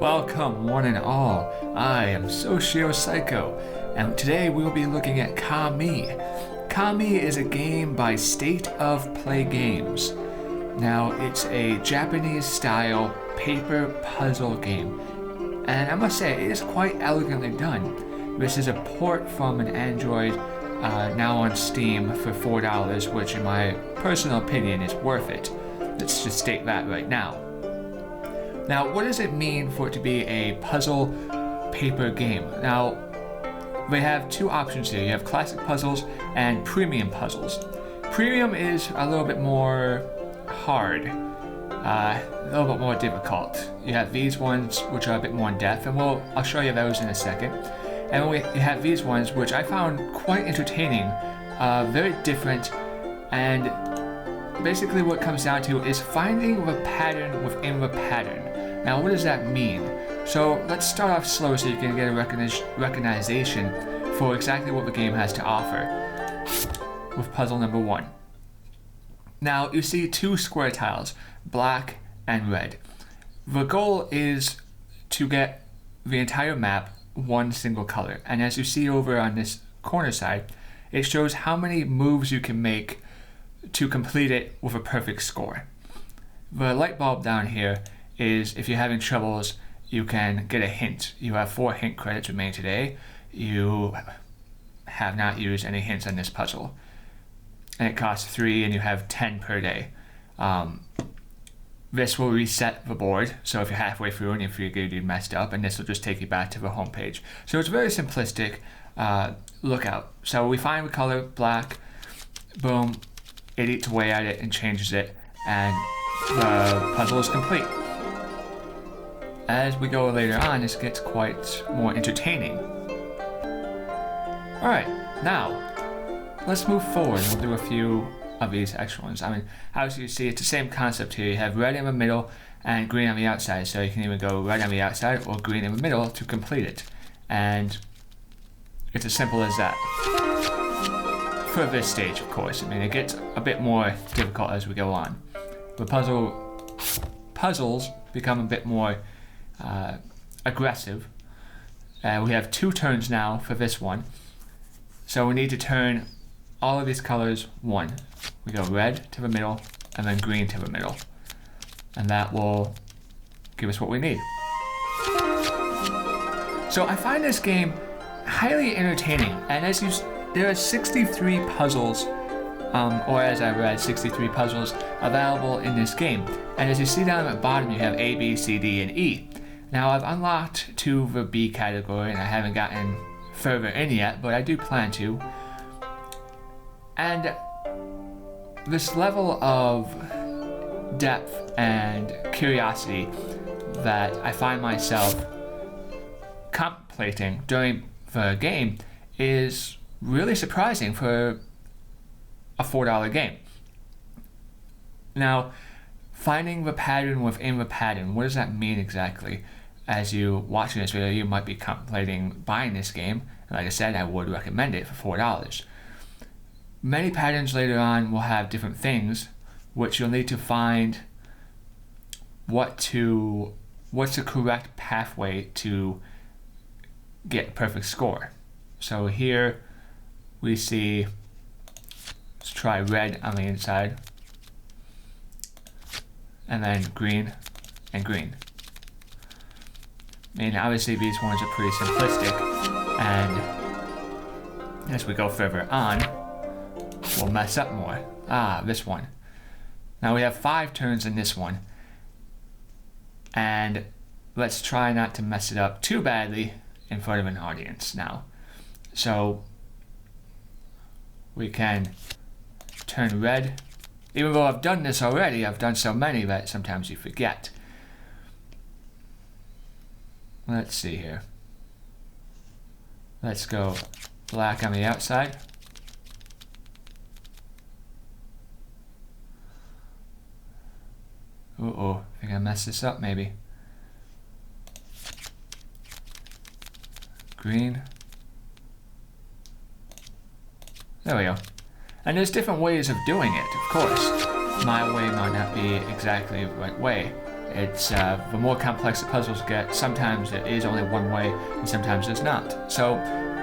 Welcome one and all, I am SocioPsycho, and today we will be looking at Kami. Kami is a game by State of Play Games. Now, it's a Japanese-style paper puzzle game, and I must say, it is quite elegantly done. This is a port from an Android, now on Steam for $4, which in my personal opinion is worth it. Let's just state that right now. Now, what does it mean for it to be a puzzle paper game? Now, they have two options here. You have classic puzzles and premium puzzles. Premium is a little bit more hard, a little bit more difficult. You have these ones which are a bit more in depth, and I'll show you those in a second. And we have these ones which I found quite entertaining, very different, and basically what it comes down to is finding the pattern within the pattern. Now, what does that mean? So let's start off slow so you can get a recognition for exactly what the game has to offer with puzzle number 1. Now, you see two square tiles, black and red. The goal is to get the entire map one single color. And as you see over on this corner side, it shows how many moves you can make to complete it with a perfect score. The light bulb down here is if you're having troubles, you can get a hint. You have 4 hint credits remaining today. You have not used any hints on this puzzle. And it costs 3 and you have 10 per day. This will reset the board, so if you're halfway through and you figure you messed up, and this will just take you back to the home page. So it's very simplistic. Look out. So we find the color black, boom, it eats away at it and changes it, and the puzzle is complete. As we go later on, this gets quite more entertaining. Alright, now, let's move forward. We'll do a few of these extra ones. I mean, as you see, it's the same concept here. You have red in the middle and green on the outside, so you can either go red on the outside or green in the middle to complete it. And it's as simple as that. For this stage, of course. I mean, it gets a bit more difficult as we go on. The puzzles become a bit more aggressive. We have 2 turns now for this one. So we need to turn all of these colors 1. We go red to the middle and then green to the middle. And that will give us what we need. So I find this game highly entertaining. And as there are 63 puzzles, or as I read, 63 puzzles available in this game. And as you see down at the bottom, you have A, B, C, D, and E. Now, I've unlocked to the B category, and I haven't gotten further in yet, but I do plan to. And this level of depth and curiosity that I find myself contemplating during the game is really surprising for a $4 game. Now, finding the pattern within the pattern, what does that mean exactly? As you watching this video, you might be contemplating buying this game. And like I said, I would recommend it for $4. Many patterns later on will have different things, which you'll need to find what's the correct pathway to get a perfect score. So here we see, let's try red on the inside, and then green and green. I mean, obviously these ones are pretty simplistic, and as we go further on, we'll mess up more. This one. Now we have 5 turns in this one, and let's try not to mess it up too badly in front of an audience now. So we can turn red. Even though I've done this already, I've done so many that sometimes you forget. Let's see here. Let's go black on the outside. Uh-oh, I think I messed this up maybe. Green. There we go. And there's different ways of doing it, of course. My way might not be exactly the right way. It's the more complex the puzzles get, sometimes it is only one way and sometimes it's not. So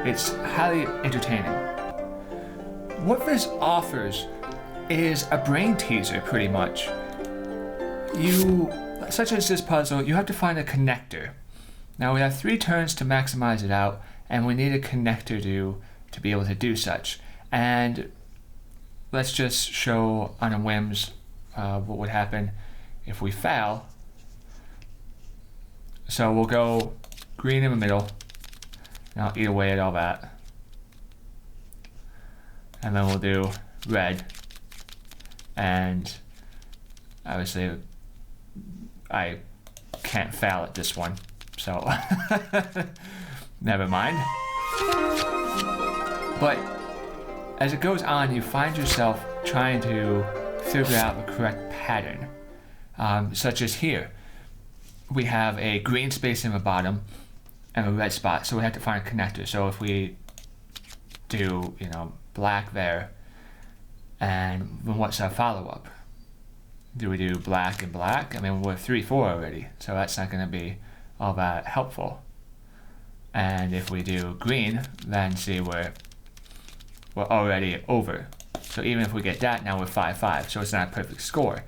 it's highly entertaining. What this offers is a brain teaser, pretty much. Such as this puzzle, you have to find a connector. Now we have 3 turns to maximize it out, and we need a connector to be able to do such. And let's just show on a whims what would happen if we fail. So we'll go green in the middle, and I'll eat away at all that. And then we'll do red. And obviously I can't fail at this one, so never mind. But as it goes on, you find yourself trying to figure out the correct pattern, such as here. We have a green space in the bottom and a red spot, so we have to find a connector. So if we do, black there, and then what's our follow-up? Do we do black and black? I mean, we're 3-4 already, so that's not going to be all that helpful. And if we do green, then see we're already over. So even if we get that, now we're 5-5, so it's not a perfect score.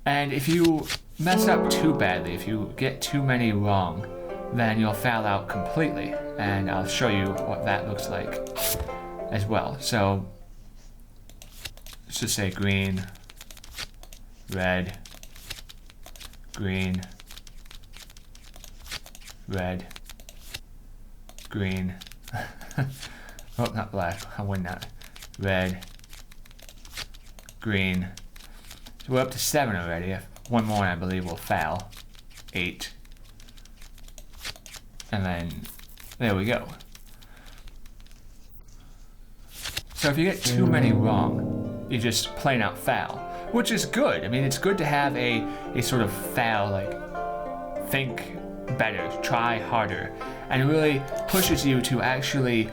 And if you mess up too badly, if you get too many wrong, then you'll fail out completely. And I'll show you what that looks like as well. So let's just say green, red, green, red, green. Oh, not black. I'll win that. Red, green. So we're up to 7 already. One more, I believe, will fail. 8. And then there we go. So if you get too many wrong, you just plain out fail, which is good. I mean, it's good to have a sort of fail, like think better, try harder, and it really pushes you to actually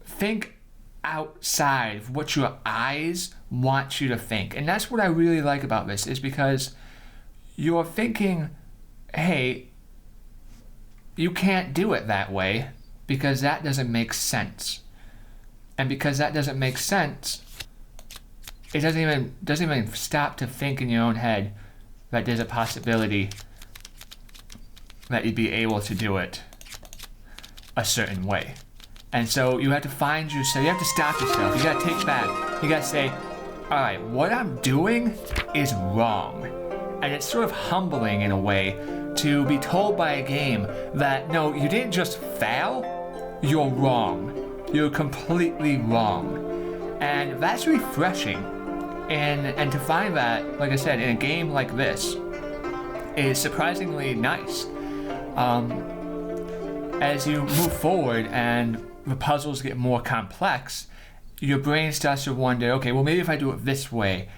think outside of what your eyes want you to think. And that's what I really like about this, is because you're thinking, hey, you can't do it that way because that doesn't make sense. And because that doesn't make sense, it doesn't even stop to think in your own head that there's a possibility that you'd be able to do it a certain way. And so you have to find yourself, you have to stop yourself, you gotta take back, you gotta say, all right, what I'm doing is wrong. And it's sort of humbling in a way to be told by a game that, no, you didn't just fail, you're wrong. You're completely wrong. And that's refreshing. And to find that, like I said, in a game like this, is surprisingly nice. As you move forward and the puzzles get more complex, your brain starts to wonder, okay, well, maybe if I do it this way,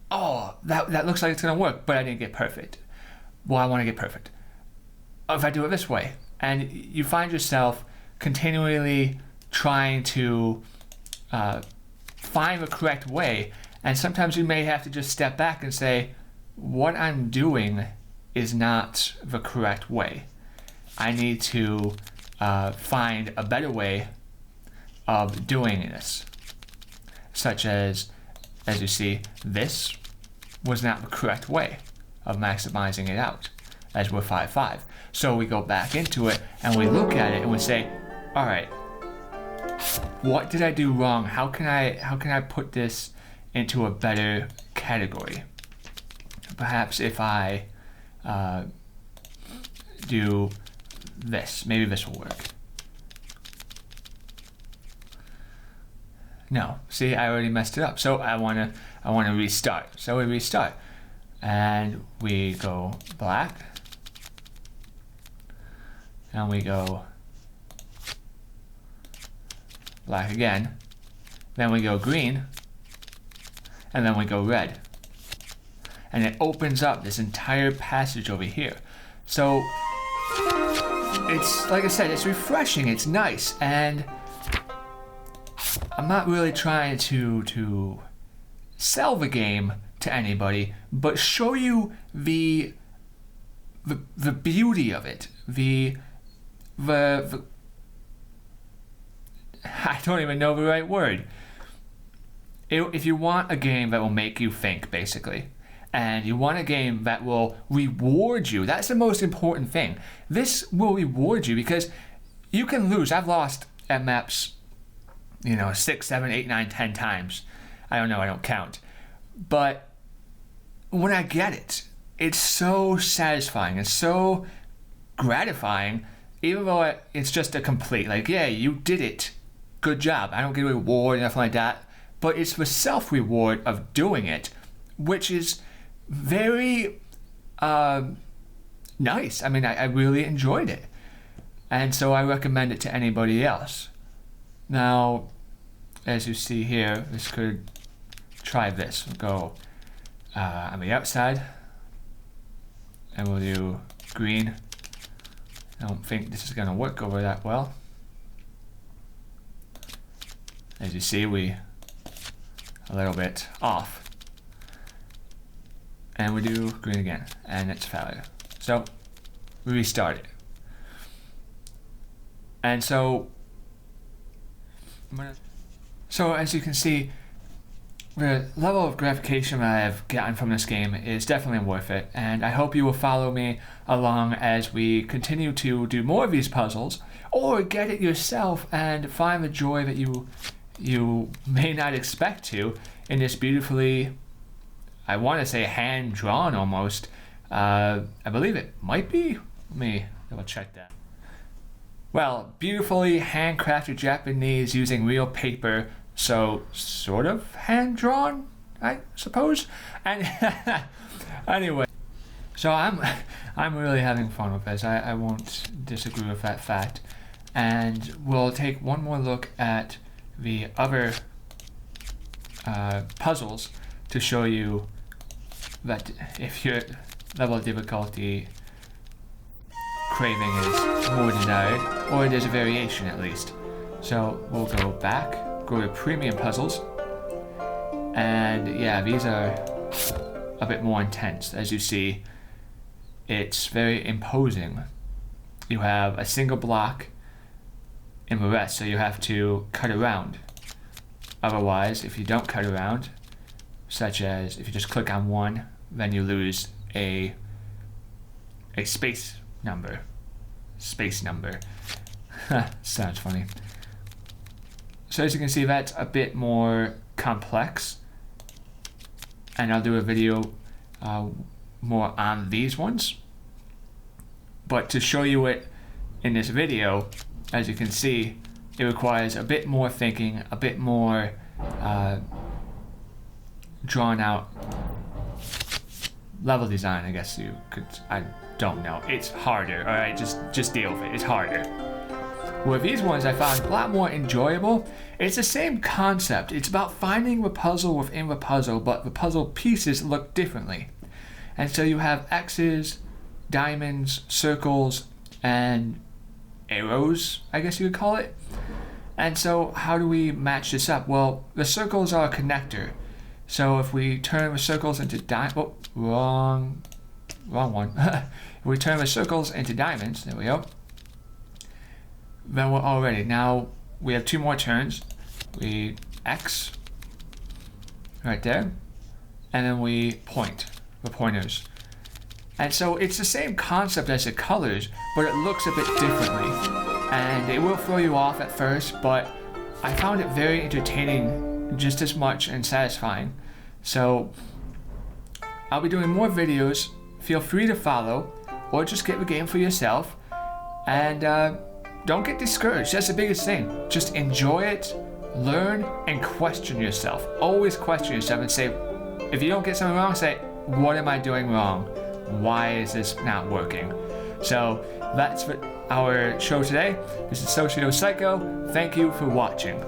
oh, that looks like it's gonna work, but I didn't get perfect. Well, I wanna get perfect. If I do it this way, and you find yourself continually trying to find the correct way, and sometimes you may have to just step back and say, what I'm doing is not the correct way. I need to find a better way of doing this, such as you see, this was not the correct way of maximizing it out, as we're 5-5. So we go back into it and we look at it and we say, all right, what did I do wrong? How can I put this into a better category? Perhaps if I do this, maybe this will work. No, see, I already messed it up. So I wanna restart. So we restart, and we go black, and we go black again, then we go green, and then we go red. And it opens up this entire passage over here. So it's, like I said, it's refreshing, it's nice, and I'm not really trying to sell the game to anybody, but show you the beauty of it, the I don't even know the right word. If you want a game that will make you think, basically, and you want a game that will reward you, that's the most important thing. This will reward you because you can lose. I've lost at maps, 6, 7, 8, 9, 10 times. I don't know, I don't count. But when I get it, it's so satisfying. It's so gratifying, even though it's just a complete, yeah, you did it. Good job. I don't get a reward or nothing like that. But it's the self-reward of doing it, which is very nice. I mean, I really enjoyed it. And so I recommend it to anybody else. Now, as you see here, try this. We'll go on the outside, and we'll do green. I don't think this is going to work over that well. As you see, we a little bit off. And we do green again, and it's failure. So we restart it. And so as you can see, the level of gratification that I've gotten from this game is definitely worth it, and I hope you will follow me along as we continue to do more of these puzzles, or get it yourself and find the joy that you may not expect to in this beautifully, I want to say hand-drawn almost. I believe it might be. Let me double check that. Well, beautifully handcrafted Japanese using real paper, so sort of hand-drawn, I suppose. And anyway, so I'm really having fun with this. I won't disagree with that fact. And we'll take one more look at the other puzzles to show you that if your level of difficulty craving is more desired, or there's a variation at least. So we'll go back, go to premium puzzles, and yeah, these are a bit more intense. As you see, it's very imposing. You have a single block in the rest, so you have to cut around. Otherwise, if you don't cut around, such as if you just click on one, then you lose a space number. Sounds funny. So as you can see, that's a bit more complex, and I'll do a video more on these ones. But to show you it in this video, as you can see, it requires a bit more thinking, a bit more drawn out level design, I guess you could. I don't know. It's harder. All right, just deal with it. It's harder. With these ones, I found a lot more enjoyable. It's the same concept. It's about finding the puzzle within the puzzle, but the puzzle pieces look differently. And so you have X's, diamonds, circles, and arrows, I guess you would call it. And so how do we match this up? Well, the circles are a connector. So if we turn the circles into wrong one. If we turn the circles into diamonds, there we go, then we're all ready. Now we have two more turns. We X right there, and then we point the pointers. And so it's the same concept as the colors, but it looks a bit differently. And it will throw you off at first, but I found it very entertaining just as much and satisfying. So I'll be doing more videos. Feel free to follow, or just get the game for yourself. And don't get discouraged. That's the biggest thing. Just enjoy it, learn, and question yourself. Always question yourself and say, if you don't get something wrong, say, what am I doing wrong? Why is this not working? So that's our show today. This is SocioPsycho. Thank you for watching.